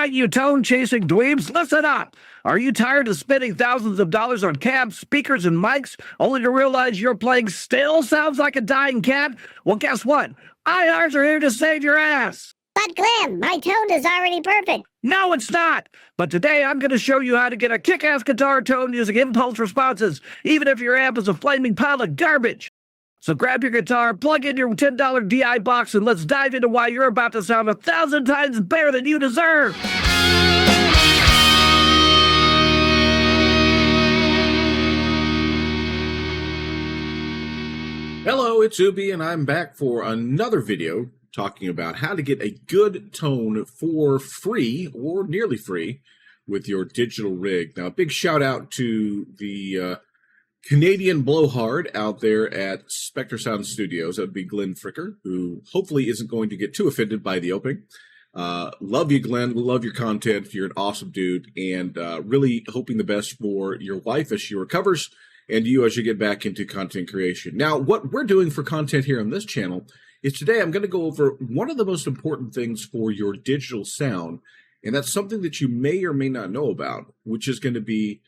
right, you tone-chasing dweebs, listen up! Are you tired of spending thousands of dollars on cabs, speakers, and mics, only to realize your playing still sounds like a dying cat? Well, guess what? IRs are here to save your ass! But Glim, my tone is already perfect. No, it's not! But today I'm going to show you how to get a kick-ass guitar tone using impulse responses, even if your amp is a flaming pile of garbage! So grab your guitar, plug in your $10 DI box, and let's dive into why you're about to sound 1,000 times better than you deserve! Hello, it's Ubi, and I'm back for another video talking about how to get a good tone for free, or nearly free, with your digital rig. Now, a big shout out to the Canadian blowhard out there at Spectre Sound Studios. That would be Glenn Fricker, who hopefully isn't going to get too offended by the opening. Love you, Glenn. Love your content. You're an awesome dude, and really hoping the best for your wife as she recovers and you as you get back into content creation. Now, what we're doing for content here on this channel is today I'm going to go over one of the most important things for your digital sound, and that's something that you may or may not know about, which is going to be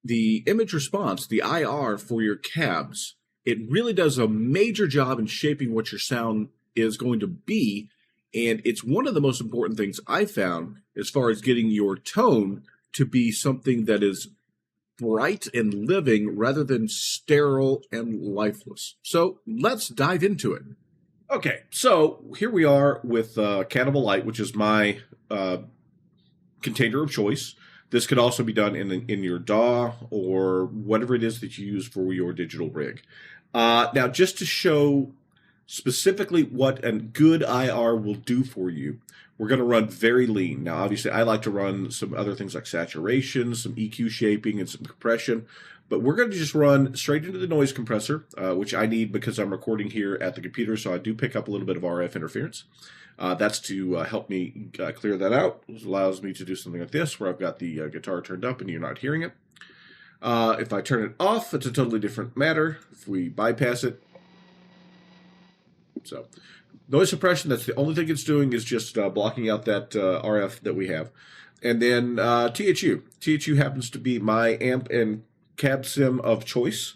the image response, the IR for your cabs. It really does a major job in shaping what your sound is going to be, and it's one of the most important things I found as far as getting your tone to be something that is bright and living rather than sterile and lifeless. So let's dive into it. Okay, so here we are with Cannibal Light, which is my container of choice. This could also be done in your DAW or whatever it is that you use for your digital rig. Now, just to show specifically what a good IR will do for you, we're going to run very lean. Now, obviously, I like to run some other things like saturation, some EQ shaping, and some compression. But we're going to just run straight into the noise compressor, which I need because I'm recording here at the computer, so I do pick up a little bit of RF interference. That's to help me clear that out. It allows me to do something like this, where I've got the guitar turned up and you're not hearing it. If I turn it off, it's a totally different matter. If we bypass it. So, noise suppression, that's the only thing it's doing, is just blocking out that RF that we have. And then THU. THU happens to be my amp and cab sim of choice.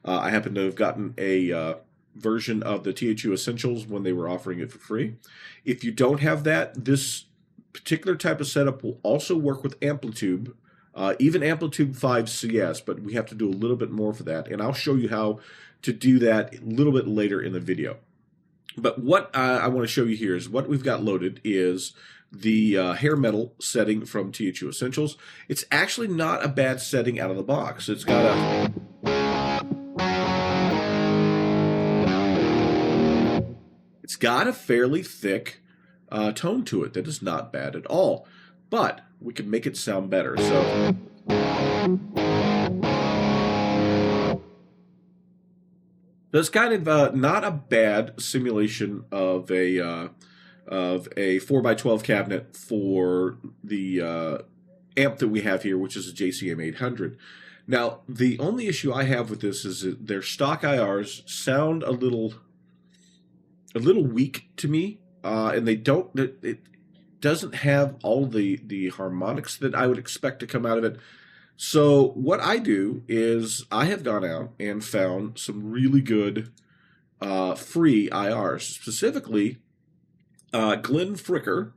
I happen to have gotten a version of the THU Essentials when they were offering it for free. If you don't have that, this particular type of setup will also work with AmpliTube, even AmpliTube 5 CS, but we have to do a little bit more for that, and I'll show you how to do that a little bit later in the video. But what I want to show you here is what we've got loaded is the hair metal setting from THU Essentials. It's actually not a bad setting out of the box. It's got a fairly thick tone to it that is not bad at all. But we can make it sound better. So it's kind of not a bad simulation of a 4x12 cabinet for the amp that we have here, which is a JCM 800. Now, the only issue I have with this is that their stock IRs sound a little weak to me, and it doesn't have all the harmonics that I would expect to come out of it. So what I do is I have gone out and found some really good free IRs. Specifically, Glenn Fricker,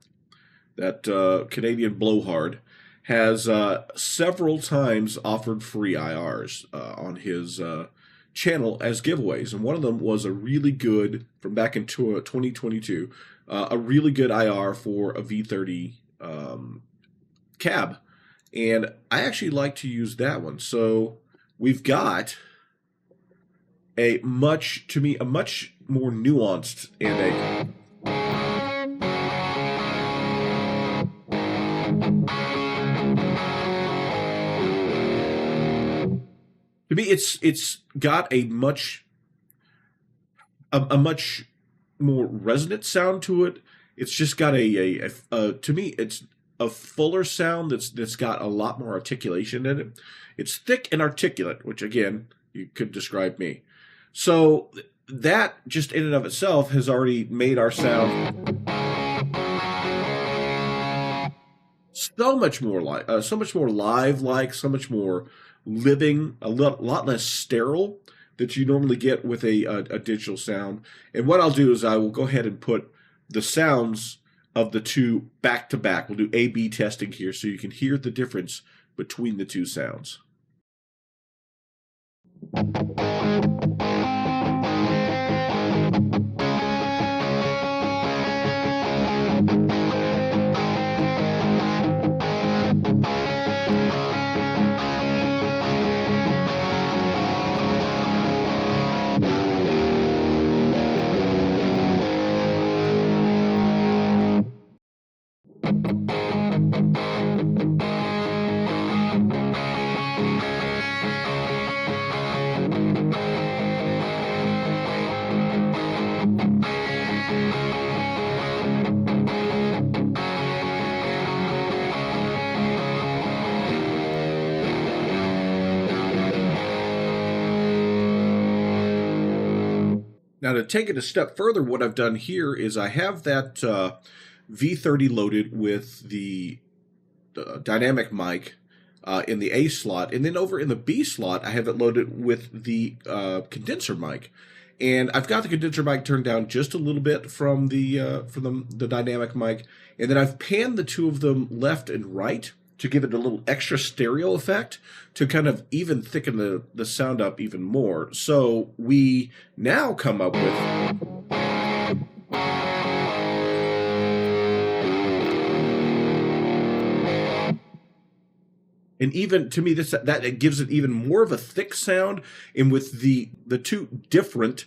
that Canadian blowhard, has several times offered free IRs on his channel as giveaways. And one of them was a really good, from back in 2022, a really good IR for a V30 cab. And I actually like to use that one. So we've got a much more nuanced and to me, it's got a much more resonant sound to it. It's just got to me, it's a fuller sound that's got a lot more articulation in it. It's thick and articulate, which again, you could describe me. So that just in and of itself has already made our sound so much more like, so much more live-like, so much more living, a lot less sterile that you normally get with a digital sound. And what I'll do is I will go ahead and put the sounds of the two back to back. We'll do A/B testing here so you can hear the difference between the two sounds. Now, to take it a step further, what I've done here is I have that V30 loaded with the dynamic mic in the A slot, and then over in the B slot, I have it loaded with the condenser mic. And I've got the condenser mic turned down just a little bit from the dynamic mic, and then I've panned the two of them left and right to give it a little extra stereo effect to kind of even thicken the sound up even more. So we now come up with and even to me that it gives it even more of a thick sound, and with the two different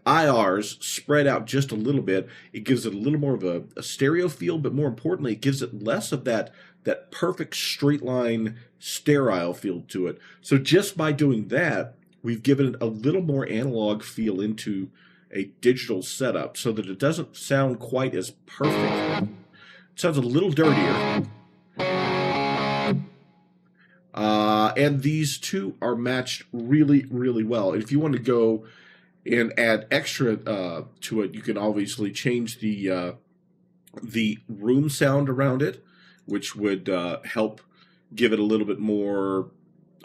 IRs spread out just a little bit, it gives it a little more of a stereo feel, but more importantly, it gives it less of that perfect straight line sterile feel to it. So just by doing that, we've given it a little more analog feel into a digital setup so that it doesn't sound quite as perfect. It sounds a little dirtier. And these two are matched really, really well. And if you want to go and add extra to it, you can obviously change the room sound around it, which would help give it a little bit more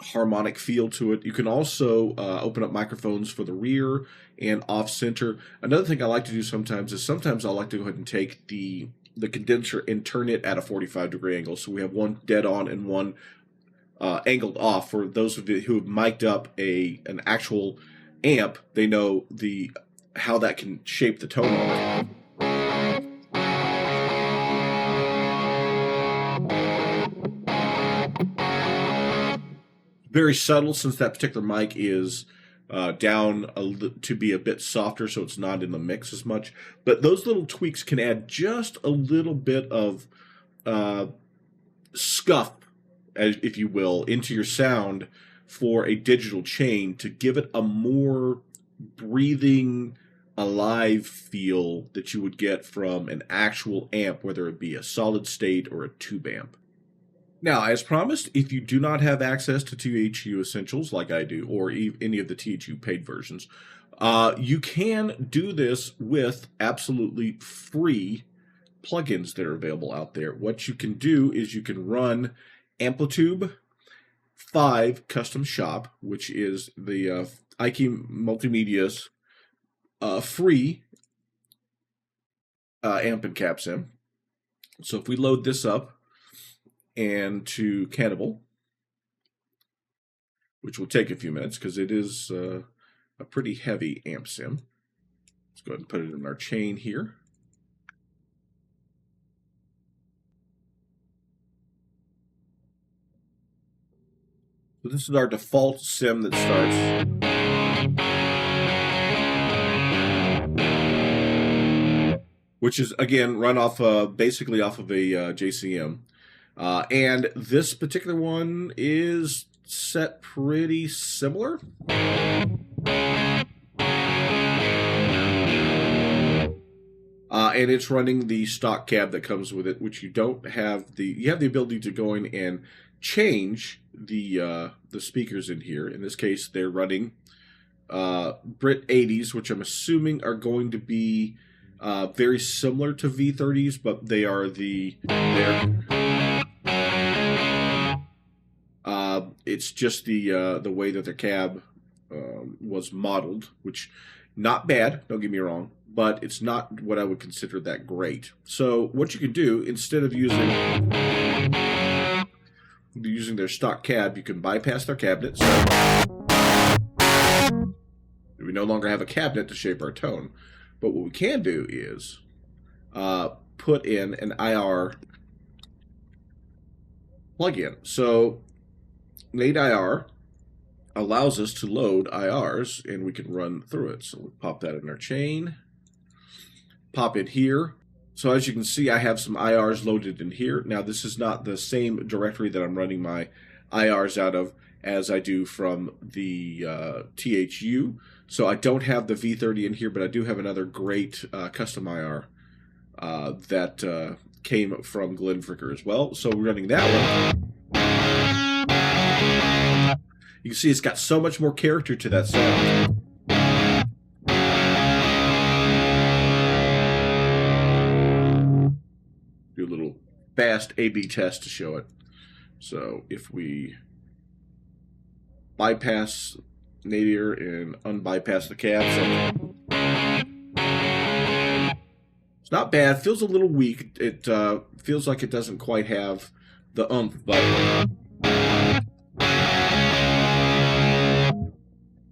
harmonic feel to it. You can also open up microphones for the rear and off center. Another thing I like to do sometimes is I like to go ahead and take the condenser and turn it at a 45-degree angle. So we have one dead on and one angled off. For those of you who have mic'd up an actual amp, they know how that can shape the tone of it. Very subtle, since that particular mic is down to be a bit softer, so it's not in the mix as much. But those little tweaks can add just a little bit of scuff, if you will, into your sound for a digital chain to give it a more breathing, alive feel that you would get from an actual amp, whether it be a solid state or a tube amp. Now, as promised, if you do not have access to THU Essentials like I do, or any of the THU paid versions, you can do this with absolutely free plugins that are available out there. What you can do is you can run AmpliTube 5 Custom Shop, which is the IK Multimedia's free amp and cap sim. So if we load this up and to Cannibal, which will take a few minutes because it is a pretty heavy amp sim. Let's go ahead and put it in our chain here. So this is our default sim that starts. Which is, again, run off basically off of a JCM. And this particular one is set pretty similar. And it's running the stock cab that comes with it, which you don't have you have the ability to go in and change the speakers in here. In this case, they're running Brit 80s, which I'm assuming are going to be very similar to V30s, but they are It's just the way that the cab was modeled, which not bad, don't get me wrong, but it's not what I would consider that great. So what you can do, instead of using their stock cab, you can bypass their cabinet. So we no longer have a cabinet to shape our tone. But what we can do is put in an IR plugin. So NadIR allows us to load IRs, and we can run through it. So we'll pop that in our chain, pop it here. So as you can see, I have some IRs loaded in here. Now this is not the same directory that I'm running my IRs out of as I do from the THU. So I don't have the V30 in here, but I do have another great custom IR that came from Glenn Fricker as well. So we're running that one. You can see it's got so much more character to that sound. Do a little fast A/B test to show it. So if we bypass NadIR and unbypass the cab, so it's not bad. Feels a little weak. It feels like it doesn't quite have the oomph, but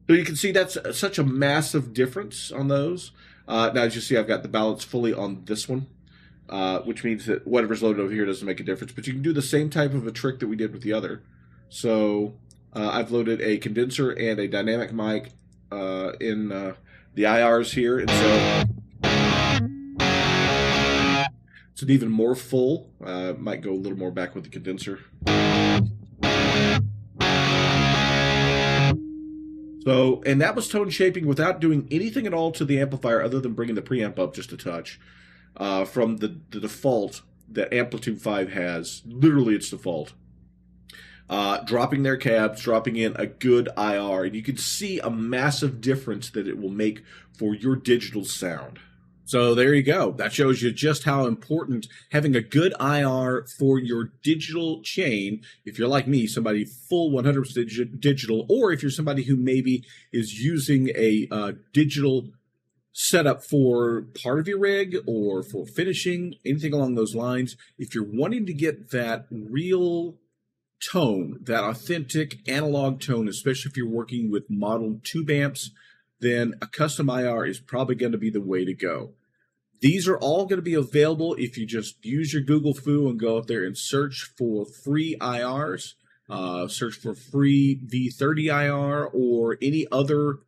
so you can see that's such a massive difference on those. Now, as you see, I've got the balance fully on this one, which means that whatever's loaded over here doesn't make a difference. But you can do the same type of a trick that we did with the other. So I've loaded a condenser and a dynamic mic in the IRs here, and so it's an even more full. Might go a little more back with the condenser. So, and that was tone shaping without doing anything at all to the amplifier other than bringing the preamp up just a touch from the default that AmpliTube 5 has. Literally, it's default. Dropping their cabs, dropping in a good IR, and you can see a massive difference that it will make for your digital sound. So there you go. That shows you just how important having a good IR for your digital chain, if you're like me, somebody full 100% digital, or if you're somebody who maybe is using a digital setup for part of your rig or for finishing, anything along those lines. If you're wanting to get that real tone, that authentic analog tone, especially if you're working with modeled tube amps, then a custom IR is probably going to be the way to go. These are all going to be available if you just use your Google Foo and go out there and search for free IRs, search for free V30 IR or any other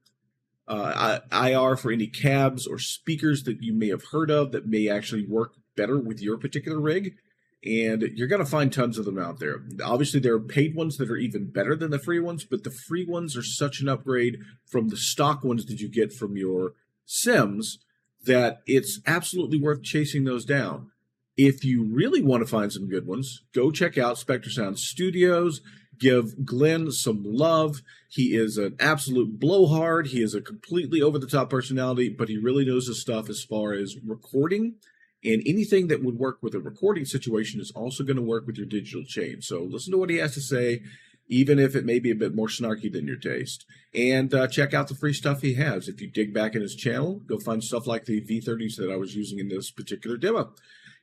IR for any cabs or speakers that you may have heard of that may actually work better with your particular rig. And you're going to find tons of them out there. Obviously, there are paid ones that are even better than the free ones, but the free ones are such an upgrade from the stock ones that you get from your Sims that it's absolutely worth chasing those down. If you really want to find some good ones, go check out Spectre Sound Studios. Give Glenn some love. He is an absolute blowhard. He is a completely over-the-top personality, but he really knows his stuff as far as recording. And anything that would work with a recording situation is also going to work with your digital chain. So listen to what he has to say, even if it may be a bit more snarky than your taste. And check out the free stuff he has. If you dig back in his channel, go find stuff like the V30s that I was using in this particular demo.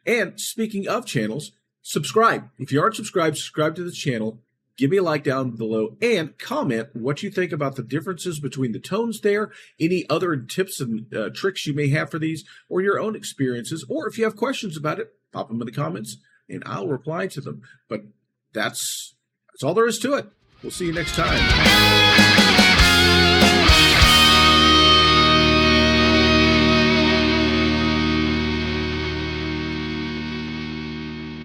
And speaking of channels, subscribe. If you aren't subscribed, subscribe to this channel. Give me a like down below and comment what you think about the differences between the tones there, any other tips and tricks you may have for these, or your own experiences. Or if you have questions about it, pop them in the comments and I'll reply to them. But that's all there is to it. We'll see you next time.